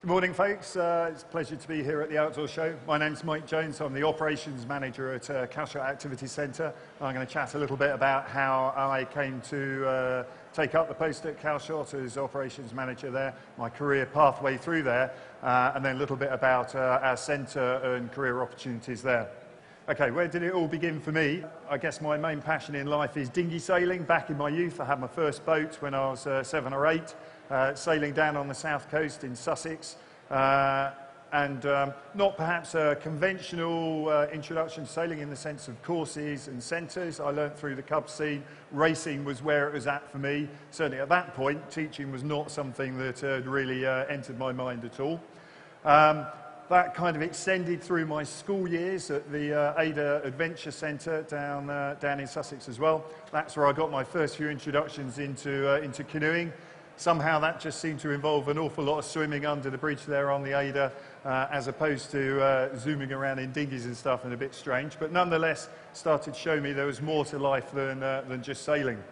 Good morning, folks. It's a pleasure to be here at the Outdoor Show. My name's Mike Jones. I'm the Operations Manager at Calshot Activities Centre. I'm going to chat a little bit about how I came to take up the post at Calshot as Operations Manager there, my career pathway through there, and then a little bit about our centre and career opportunities there. Okay, where did it all begin for me? I guess my main passion in life is dinghy sailing. Back in my youth, I had my first boat when I was 7 or 8. Sailing down on the south coast in Sussex, and not perhaps a conventional introduction to sailing in the sense of courses and centres. I learnt through the cub scene. Racing was where it was at for me. Certainly at that point, teaching was not something that had really entered my mind at all. That kind of extended through my school years at the Ada Adventure Centre down in Sussex as well. That's where I got my first few introductions into canoeing. Somehow that just seemed to involve an awful lot of swimming under the bridge there on the Ada, as opposed to zooming around in dinghies and stuff, and a bit strange. But nonetheless, started to show me there was more to life than just sailing.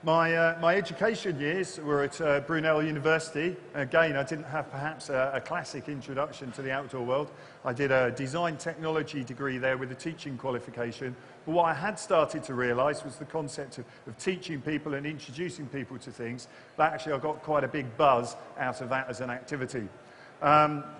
My education years were at Brunel University. Again, I didn't have perhaps a classic introduction to the outdoor world. I did a design technology degree there with a teaching qualification. But what I had started to realise was the concept of teaching people and introducing people to things. That actually, I got quite a big buzz out of that as an activity.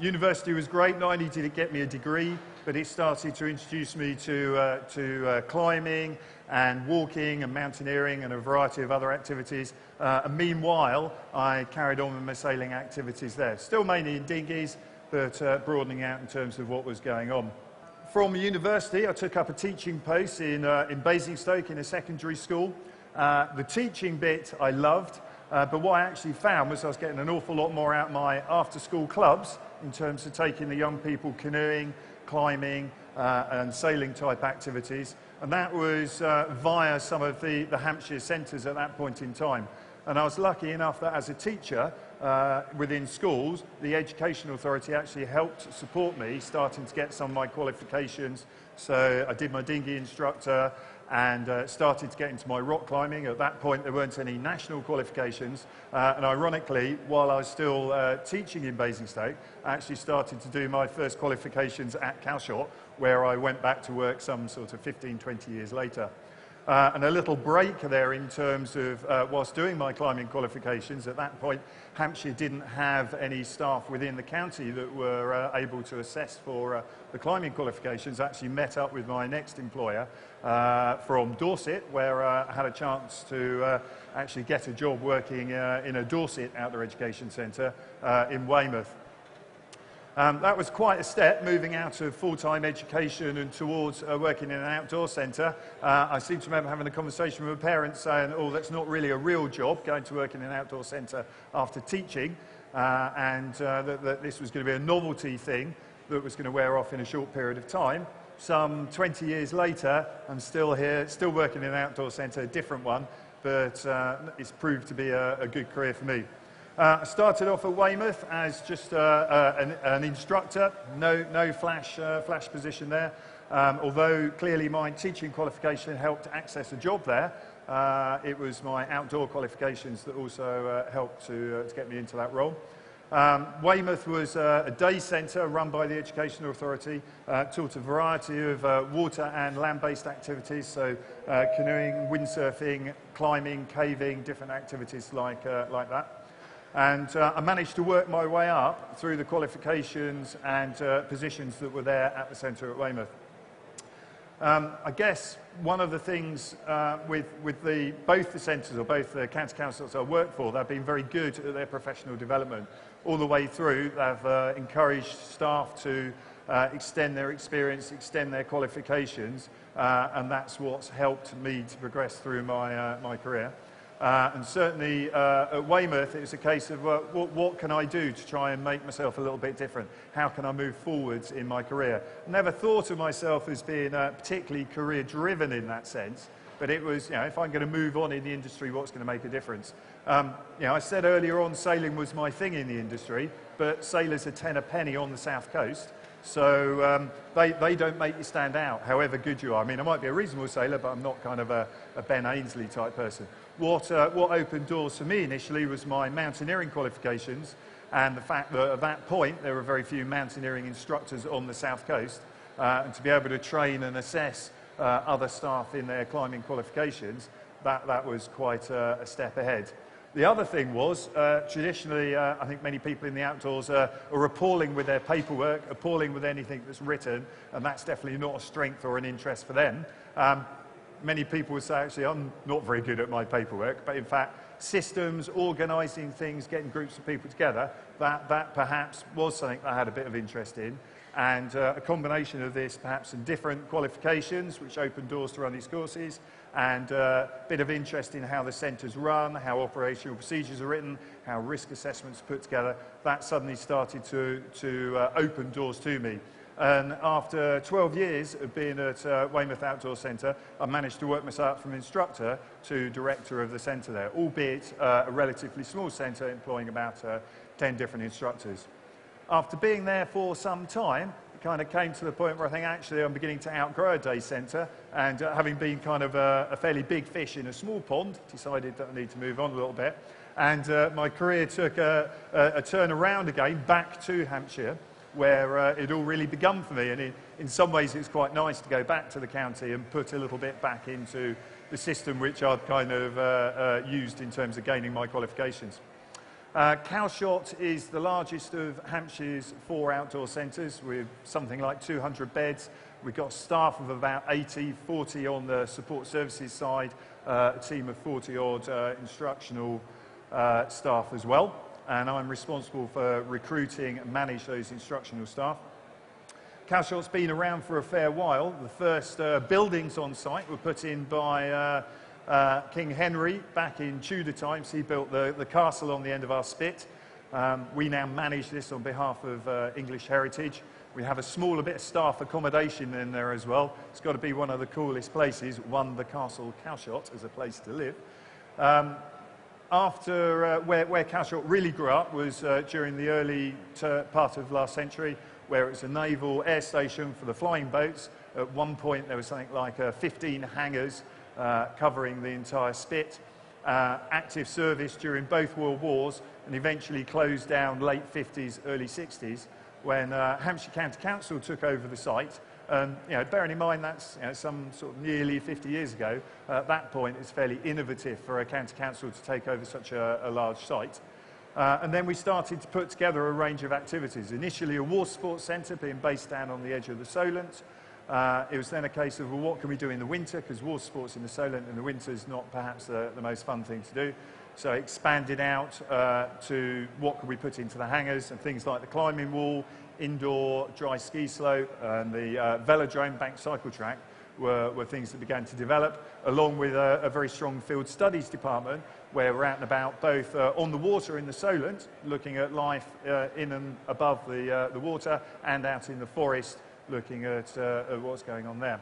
University was great. Not only did it get me a degree, but it started to introduce me to climbing and walking and mountaineering and a variety of other activities. And meanwhile, I carried on with my sailing activities there. Still mainly in dinghies, but broadening out in terms of what was going on. From university, I took up a teaching post in Basingstoke in a secondary school. The teaching bit I loved. But what I actually found was I was getting an awful lot more out of my after-school clubs in terms of taking the young people canoeing, climbing and sailing type activities. And that was via some of the Hampshire centres at that point in time. And I was lucky enough that as a teacher within schools, the Education Authority actually helped support me starting to get some of my qualifications. So I did my dinghy instructor and started to get into my rock climbing. At that point, there weren't any national qualifications. And ironically, while I was still teaching in Basingstoke, I actually started to do my first qualifications at Calshot, where I went back to work some sort of 15, 20 years later. And a little break there in terms of whilst doing my climbing qualifications. At that point, Hampshire didn't have any staff within the county that were able to assess for the climbing qualifications. I actually met up with my next employer from Dorset, where I had a chance to actually get a job working in a Dorset Outdoor Education Centre in Weymouth. That was quite a step, moving out of full-time education and towards working in an outdoor centre. I seem to remember having a conversation with my parents saying, oh, that's not really a real job, going to work in an outdoor centre after teaching, and that this was going to be a novelty thing that was going to wear off in a short period of time. Some 20 years later, I'm still here, still working in an outdoor centre, a different one, but it's proved to be a good career for me. I started off at Weymouth as just an instructor, no flash position there. Although clearly my teaching qualification helped access a job there, it was my outdoor qualifications that also helped to get me into that role. Weymouth was a day centre run by the Education Authority, taught a variety of water and land-based activities, so canoeing, windsurfing, climbing, caving, different activities like that. And I managed to work my way up through the qualifications and positions that were there at the centre at Weymouth. I guess one of the things with both the centres or both the county councils I work for, they've been very good at their professional development. All the way through, they've encouraged staff to extend their experience, extend their qualifications, and that's what's helped me to progress through my career. And certainly at Weymouth, it was a case of what can I do to try and make myself a little bit different? How can I move forwards in my career? Never thought of myself as being particularly career-driven in that sense, but it was, if I'm going to move on in the industry, what's going to make a difference? I said earlier on sailing was my thing in the industry, but sailors are 10 a penny on the south coast. So they don't make you stand out, however good you are. I mean, I might be a reasonable sailor, but I'm not kind of a Ben Ainsley type person. What opened doors for me initially was my mountaineering qualifications, and the fact that at that point there were very few mountaineering instructors on the south coast, and to be able to train and assess other staff in their climbing qualifications, that was quite a step ahead. The other thing was, traditionally, I think many people in the outdoors are appalling with their paperwork, appalling with anything that's written, and that's definitely not a strength or an interest for them. Many people would say, actually, I'm not very good at my paperwork, but in fact, systems, organising things, getting groups of people together, that perhaps was something I had a bit of interest in. And a combination of this, perhaps some different qualifications, which opened doors to run these courses, and a bit of interest in how the centres run, how operational procedures are written, how risk assessments are put together, that suddenly started to open doors to me. And after 12 years of being at Weymouth Outdoor Centre, I managed to work myself up from instructor to director of the centre there, albeit a relatively small centre employing about 10 different instructors. After being there for some time, it kind of came to the point where I think actually I'm beginning to outgrow a day centre, and having been kind of a fairly big fish in a small pond, decided that I need to move on a little bit. And my career took a turn around again, back to Hampshire, where it all really begun for me. And in some ways it's quite nice to go back to the county and put a little bit back into the system which I'd kind of used in terms of gaining my qualifications. Calshot is the largest of Hampshire's 4 outdoor centres with something like 200 beds. We've got staff of about 80, 40 on the support services side, a team of 40-odd instructional staff as well. And I'm responsible for recruiting and manage those instructional staff. Calshot's been around for a fair while. The first buildings on site were put in by King Henry back in Tudor times. He built the castle on the end of our spit. We now manage this on behalf of English Heritage. We have a smaller bit of staff accommodation in there as well. It's got to be one of the coolest places, the castle Calshot, as a place to live. After where Calshot really grew up was during the early part of last century, where it was a naval air station for the flying boats. At one point there was something like 15 hangars covering the entire spit. Active service during both World Wars, and eventually closed down late 50s, early 60s, when Hampshire County Council took over the site. Bearing in mind that's some sort of nearly 50 years ago, at that point it's fairly innovative for a county council to take over such a large site. And then we started to put together a range of activities. Initially a water sports centre being based down on the edge of the Solent. It was then a case of, well, what can we do in the winter? Because water sports in the Solent in the winter is not perhaps the most fun thing to do. So it expanded out to what could we put into the hangars, and things like the climbing wall, indoor dry ski slope, and the velodrome bank cycle track were things that began to develop, along with a very strong field studies department, where we're out and about both on the water in the Solent, looking at life in and above the water, and out in the forest, looking at what's going on there.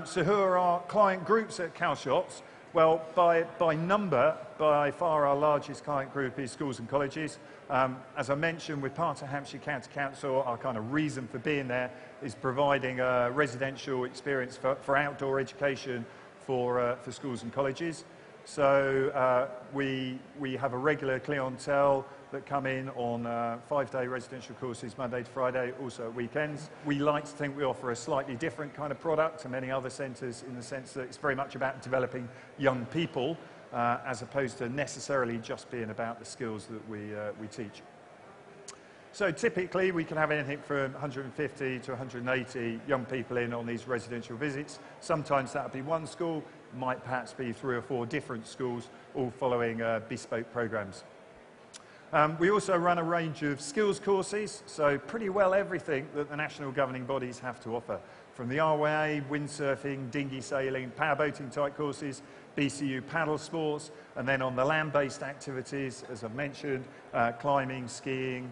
So who are our client groups at Calshot? Well, by number, by far our largest client group is schools and colleges. As I mentioned, we're part of Hampshire County Council. Our kind of reason for being there is providing a residential experience for outdoor education for schools and colleges. So we have a regular clientele that come in on 5-day residential courses, Monday to Friday, also at weekends. We like to think we offer a slightly different kind of product to many other centres, in the sense that it's very much about developing young people, as opposed to necessarily just being about the skills that we teach. So typically we can have anything from 150 to 180 young people in on these residential visits. Sometimes that would be one school, might perhaps be 3 or 4 different schools, all following bespoke programmes. We also run a range of skills courses, so pretty well everything that the national governing bodies have to offer. From the RYA, windsurfing, dinghy sailing, powerboating type courses, BCU paddle sports, and then on the land-based activities, as I've mentioned, climbing, skiing,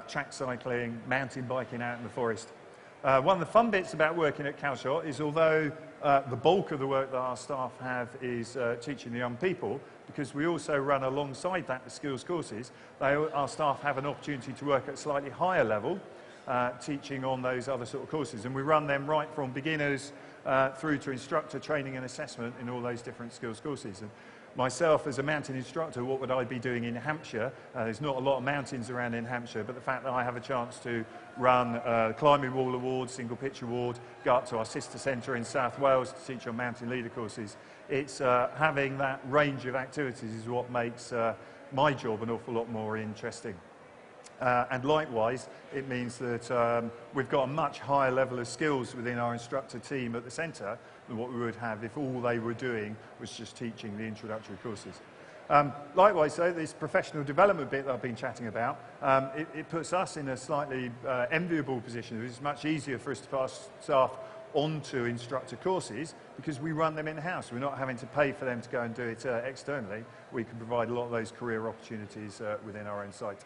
track cycling, mountain biking out in the forest. One of the fun bits about working at Calshot is, although the bulk of the work that our staff have is teaching the young people, because we also run alongside that the skills courses, our staff have an opportunity to work at a slightly higher level, teaching on those other sort of courses. And we run them right from beginners through to instructor training and assessment in all those different skills courses. And myself as a mountain instructor, what would I be doing in Hampshire? There's not a lot of mountains around in Hampshire, but the fact that I have a chance to run Climbing Wall Award, Single Pitch Award, go up to our sister centre in South Wales to teach on mountain leader courses, it's having that range of activities is what makes my job an awful lot more interesting. And likewise, it means that we've got a much higher level of skills within our instructor team at the centre than what we would have if all they were doing was just teaching the introductory courses. Likewise, though, this professional development bit that I've been chatting about, it puts us in a slightly enviable position. It's much easier for us to pass staff onto instructor courses because we run them in-house. We're not having to pay for them to go and do it externally. We can provide a lot of those career opportunities within our own site.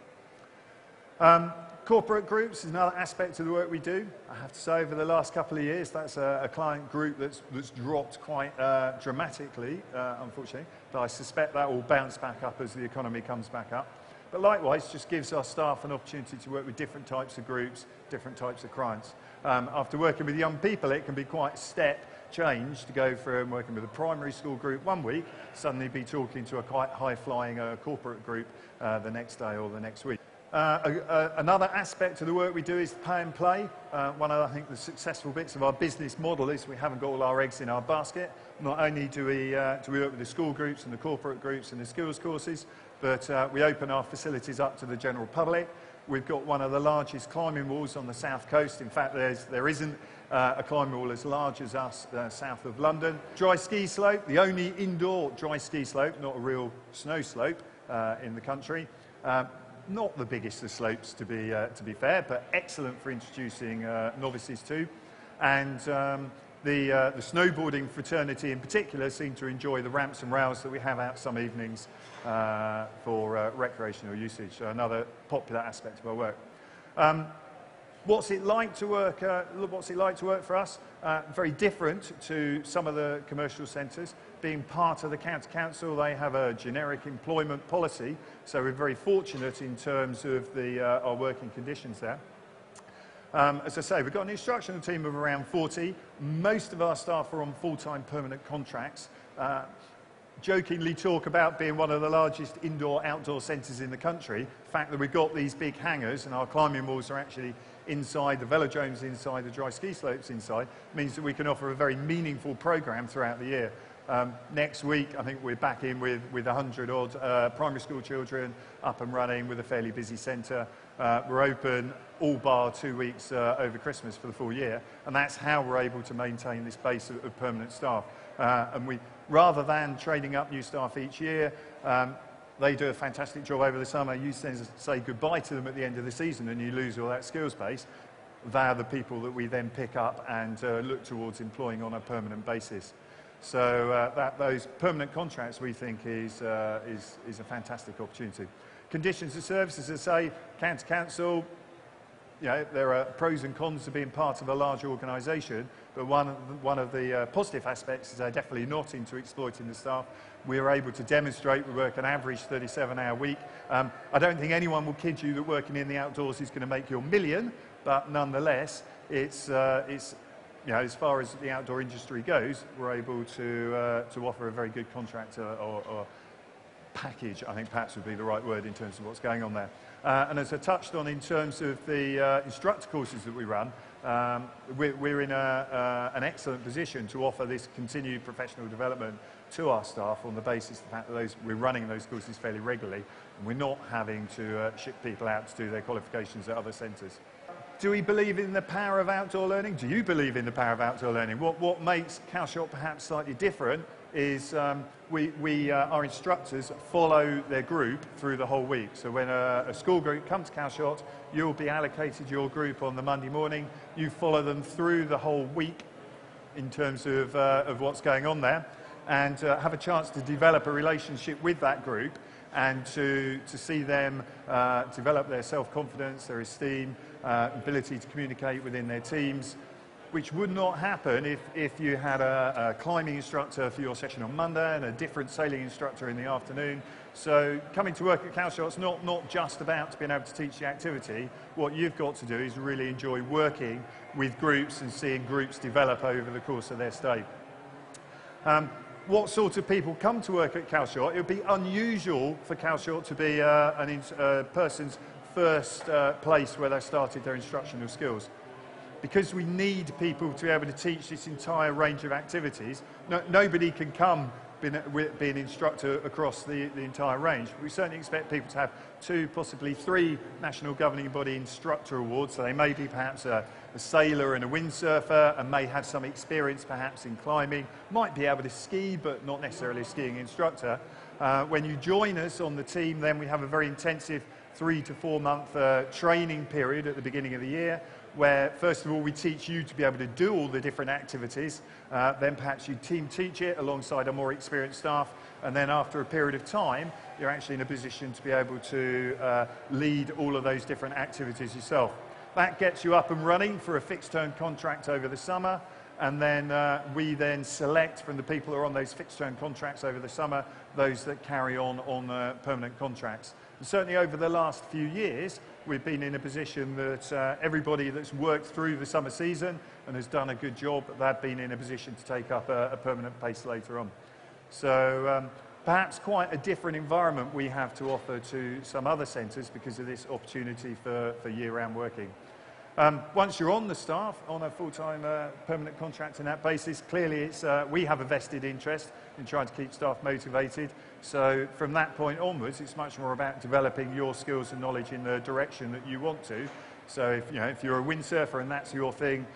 Corporate groups is another aspect of the work we do. I have to say, over the last couple of years, that's a client group that's dropped quite dramatically, unfortunately, but I suspect that will bounce back up as the economy comes back up. But likewise, just gives our staff an opportunity to work with different types of groups, different types of clients. After working with young people, it can be quite a step change to go from working with a primary school group one week, suddenly be talking to a quite high-flying corporate group the next day or the next week. Another aspect of the work we do is pay and play. One of, I think, the successful bits of our business model is we haven't got all our eggs in our basket. Not only do we work with the school groups and the corporate groups and the skills courses, but we open our facilities up to the general public. We've got one of the largest climbing walls on the south coast. In fact, there isn't a climbing wall as large as us south of London. Dry ski slope, the only indoor dry ski slope, not a real snow slope in the country. Not the biggest of slopes, to be fair, but excellent for introducing novices to. And the snowboarding fraternity in particular seem to enjoy the ramps and rails that we have out some evenings for recreational usage. So another popular aspect of our work. What's it like to work? What's it like to work for us? Very different to some of the commercial centres. Being part of the county council, they have a generic employment policy, so we're very fortunate in terms of our working conditions there. As I say, we've got an instructional team of around 40. Most of our staff are on full-time permanent contracts. Jokingly talk about being one of the largest indoor-outdoor centres in the country. The fact that we've got these big hangars and our climbing walls are actually inside, the velodromes inside, the dry ski slopes inside, means that we can offer a very meaningful programme throughout the year. Next week, I think we're back in with 100-odd primary school children up and running with a fairly busy centre. We're open all bar 2 weeks over Christmas for the full year, and that's how we're able to maintain this base of permanent staff. And we, rather than training up new staff each year, they do a fantastic job over the summer. You say goodbye to them at the end of the season and you lose all that skills base. They're the people that we then pick up and look towards employing on a permanent basis. So those permanent contracts, we think, is a fantastic opportunity. Conditions of service, as I say, county council, you know, there are pros and cons to being part of a large organisation, but one of the positive aspects is they're definitely not into exploiting the staff. We're able to demonstrate we work an average 37-hour week. I don't think anyone will kid you that working in the outdoors is going to make you a million, but nonetheless, it's you know, as far as the outdoor industry goes, we're able to offer a very good contract or package, I think perhaps would be the right word in terms of what's going on there. And as I touched on in terms of the instructor courses that we run, we're in an excellent position to offer this continued professional development to our staff on the basis of the fact that we're running those courses fairly regularly and we're not having to ship people out to do their qualifications at other centres. Do we believe in the power of outdoor learning? Do you believe in the power of outdoor learning? What makes Calshot perhaps slightly different is our instructors follow their group through the whole week. So when a school group comes to Calshot, you'll be allocated your group on the Monday morning. You follow them through the whole week in terms of what's going on there, and have a chance to develop a relationship with that group and to see them develop their self-confidence, their esteem, ability to communicate within their teams, which would not happen if you had a climbing instructor for your session on Monday and a different sailing instructor in the afternoon. So coming to work at Calshot is not just about being able to teach the activity. What you've got to do is really enjoy working with groups and seeing groups develop over the course of their stay. what sort of people come to work at Calshot, it would be unusual for Calshot to be a person's first place where they started their instructional skills. Because we need people to be able to teach this entire range of activities, nobody can come be an instructor across the entire range. We certainly expect people to have 2, possibly 3 national governing body instructor awards, so they may be perhaps a sailor and a windsurfer and may have some experience perhaps in climbing, might be able to ski but not necessarily a skiing instructor. When you join us on the team, then we have a very intensive 3 to 4 month training period at the beginning of the year, where first of all we teach you to be able to do all the different activities, then perhaps you team teach it alongside a more experienced staff, and then after a period of time you're actually in a position to be able to lead all of those different activities yourself. That gets you up and running for a fixed term contract over the summer, and then we then select from the people who are on those fixed term contracts over the summer those that carry on permanent contracts. And certainly over the last few years we've been in a position that everybody that's worked through the summer season and has done a good job, they've been in a position to take up a permanent place later on. So perhaps quite a different environment we have to offer to some other centres because of this opportunity for year-round working. Once you're on the staff on a full-time permanent contract on that basis, clearly it's, we have a vested interest in trying to keep staff motivated. So from that point onwards, it's much more about developing your skills and knowledge in the direction that you want to. So if you're a windsurfer and that's your thing,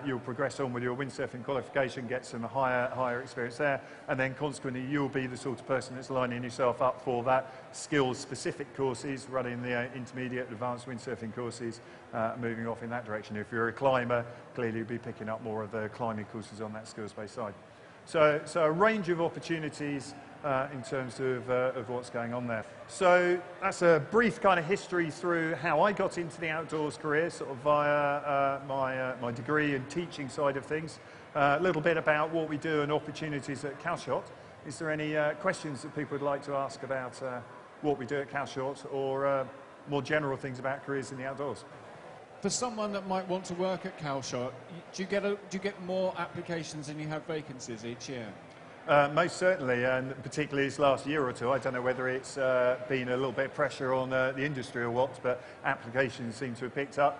you'll progress on with your windsurfing qualification, get some higher experience there, and then consequently you'll be the sort of person that's lining yourself up for that skills-specific courses, running the intermediate advanced windsurfing courses, moving off in that direction. If you're a climber, clearly you'll be picking up more of the climbing courses on that skills-based side. So a range of opportunities in terms of what's going on there. So that's a brief kind of history through how I got into the outdoors career, sort of via my degree and teaching side of things. A little bit about what we do and opportunities at Calshot. Is there any questions that people would like to ask about what we do at Calshot, or more general things about careers in the outdoors? For someone that might want to work at Calshot, do you get more applications than you have vacancies each year? Most certainly, and particularly this last year or two. I don't know whether it's been a little bit of pressure on the industry or what, but applications seem to have picked up.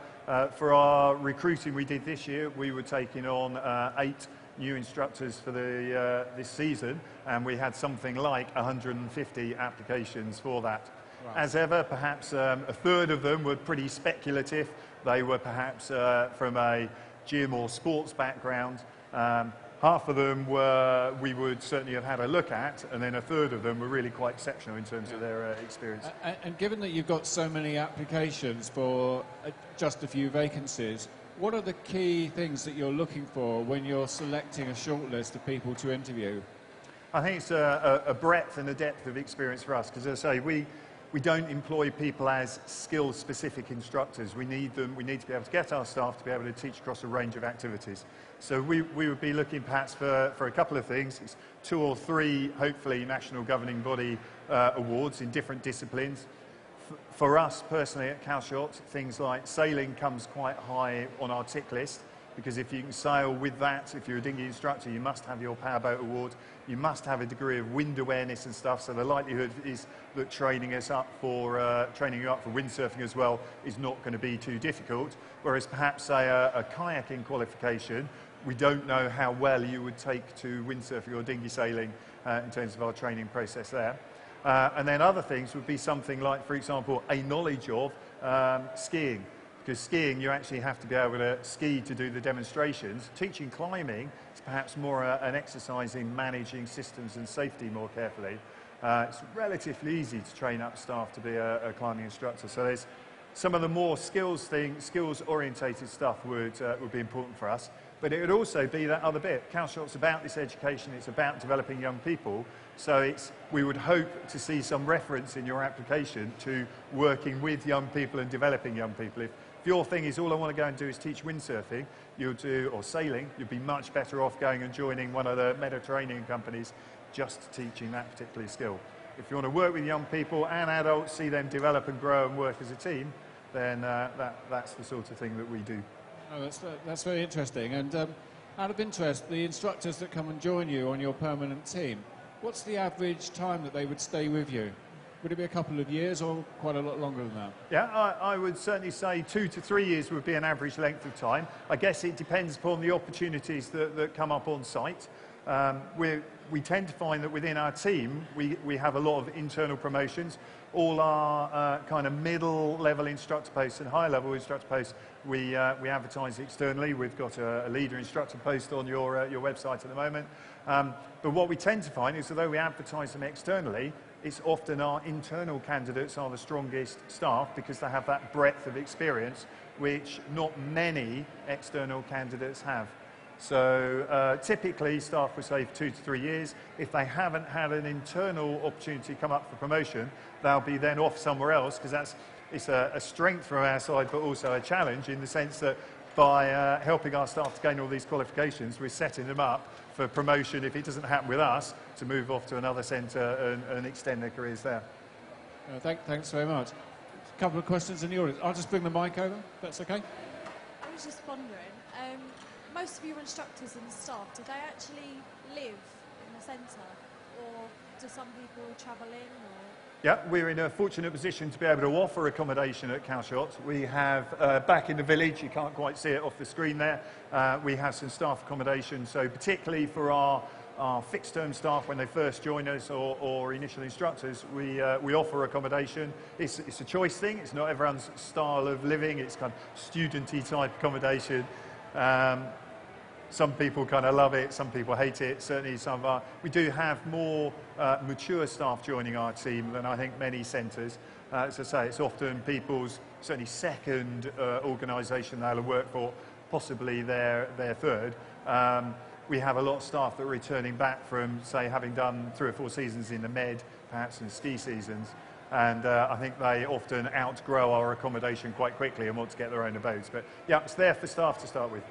For our recruiting we did this year, we were taking on 8 new instructors for this season, and we had something like 150 applications for that. Right. As ever, perhaps a third of them were pretty speculative. They were perhaps from a gym or sports background. Half of them we would certainly have had a look at, and then a third of them were really quite exceptional in terms of their experience. And given that you've got so many applications for just a few vacancies, what are the key things that you're looking for when you're selecting a shortlist of people to interview? I think it's a breadth and a depth of experience for us, because as I say, we don't employ people as skill-specific instructors. We need them. We need to be able to get our staff to be able to teach across a range of activities. So we would be looking perhaps for a couple of things. It's 2 or 3, hopefully, national governing body awards in different disciplines. For us personally at Calshot, things like sailing comes quite high on our tick list, because if you can sail with that, if you're a dinghy instructor, you must have your powerboat award. You must have a degree of wind awareness and stuff, so the likelihood is that training you up for windsurfing as well is not going to be too difficult. Whereas perhaps, say, a kayaking qualification, we don't know how well you would take to windsurfing or dinghy sailing in terms of our training process there. And then other things would be something like, for example, a knowledge of skiing. Because skiing, you actually have to be able to ski to do the demonstrations. Teaching climbing is perhaps more an exercise in managing systems and safety more carefully. It's relatively easy to train up staff to be a climbing instructor. So there's some of the more skills-orientated stuff would be important for us. But it would also be that other bit. Calshot's about this education. It's about developing young people. So we would hope to see some reference in your application to working with young people and developing young people. If your thing is all I want to go and do is teach windsurfing, or sailing, you'd be much better off going and joining one of the Mediterranean companies just teaching that particular skill. If you want to work with young people and adults, see them develop and grow and work as a team, then that's the sort of thing that we do. Oh, that's very interesting. And Out of interest, the instructors that come and join you on your permanent team, what's the average time that they would stay with you? Would it be a couple of years or quite a lot longer than that? Yeah, I would certainly say 2 to 3 years would be an average length of time. I guess it depends upon the opportunities that come up on site. We tend to find that within our team, we have a lot of internal promotions. All our kind of middle-level instructor posts and high-level instructor posts, we advertise externally. We've got a leader instructor post on your website at the moment. But what we tend to find is, although we advertise them externally, it's often our internal candidates are the strongest staff because they have that breadth of experience, which not many external candidates have. So typically staff will stay for 2 to 3 years. If they haven't had an internal opportunity come up for promotion, they'll be then off somewhere else, because it's a strength from our side, but also a challenge in the sense that by helping our staff to gain all these qualifications, we're setting them up for promotion, if it doesn't happen with us, to move off to another centre and extend their careers there. Thanks very much. A couple of questions in the audience. I'll just bring the mic over, if that's okay. I was just wondering, most of your instructors and staff, do they actually live in the centre, or do some people travel in? Or? Yeah, we're in a fortunate position to be able to offer accommodation at Calshot. We have, back in the village, you can't quite see it off the screen there, we have some staff accommodation, so particularly for our fixed-term staff when they first join us, or initial instructors, we offer accommodation. It's a choice thing, it's not everyone's style of living, it's kind of student-y type accommodation. Some people kind of love it, some people hate it. Certainly we do have more mature staff joining our team than I think many centres. As I say, it's often people's certainly second organisation they'll work for, possibly their third. We have a lot of staff that are returning back from, say, having done 3 or 4 seasons in the Med, perhaps in ski seasons. And I think they often outgrow our accommodation quite quickly and want to get their own abodes. But yeah, it's there for staff to start with.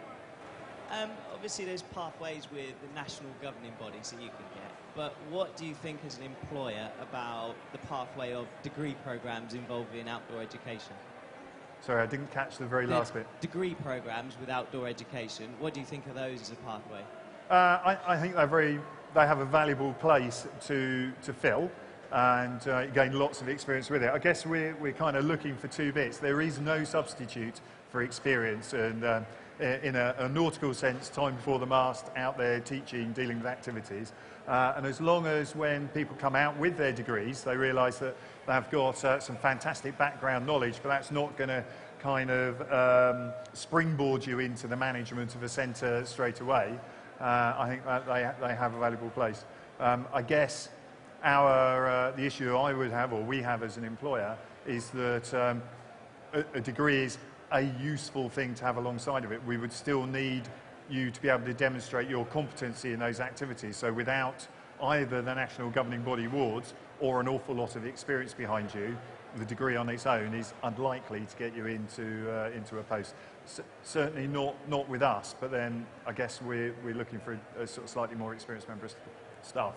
Obviously there's pathways with the national governing bodies that you can get, but what do you think as an employer about the pathway of degree programmes involving outdoor education? Sorry, I didn't catch the very last bit. Degree programmes with outdoor education, what do you think of those as a pathway? I think they have a valuable place to fill, and you gain lots of experience with it. I guess we're kind of looking for 2 bits. There is no substitute for experience, and in a nautical sense, time before the mast, out there teaching, dealing with activities. And as long as when people come out with their degrees, they realise that they've got some fantastic background knowledge, but that's not going to kind of springboard you into the management of a centre straight away, I think that they have a valuable place. I guess the issue I would have, or we have as an employer, is that a degree is a useful thing to have alongside of it. We would still need you to be able to demonstrate your competency in those activities. So without either the national governing body awards or an awful lot of experience behind you, the degree on its own is unlikely to get you into a post. Certainly not with us, but then I guess we're looking for a sort of slightly more experienced member of staff.